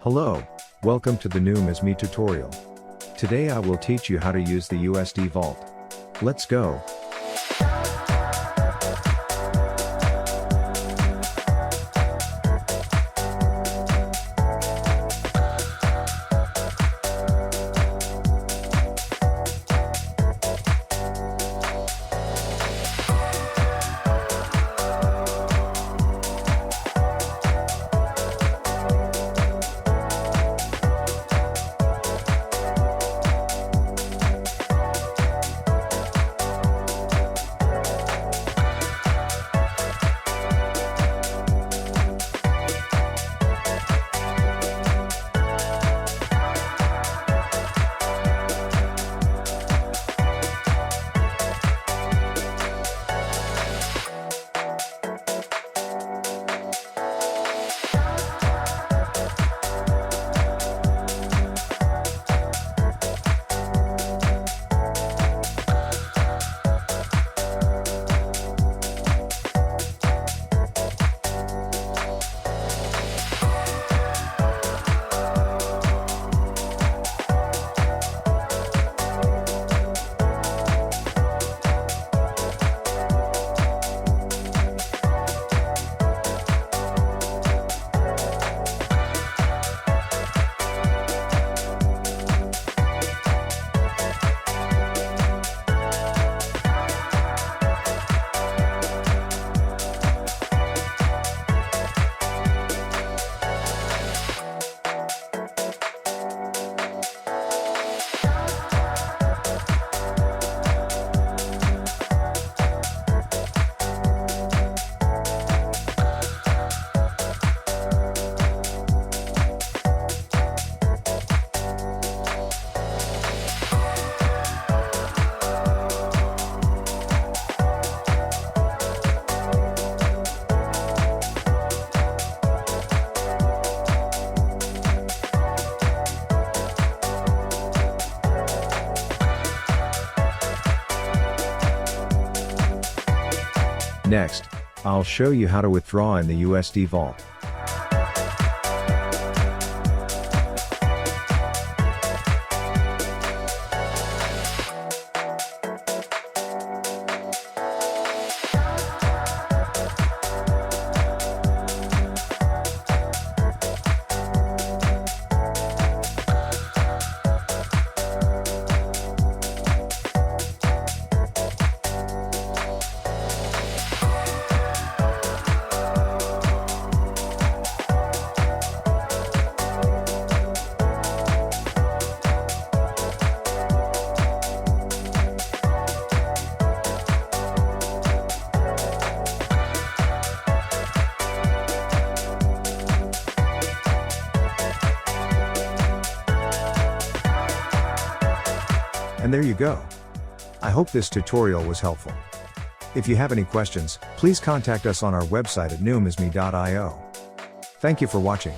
Hello, welcome to the NumisMe tutorial. Today I will teach you how to use the USD Vault. Let's go. Next, I'll show you how to withdraw in the USD Vault. And there you go. I hope this tutorial was helpful. If you have any questions, please contact us on our website at numisme.io. Thank you for watching.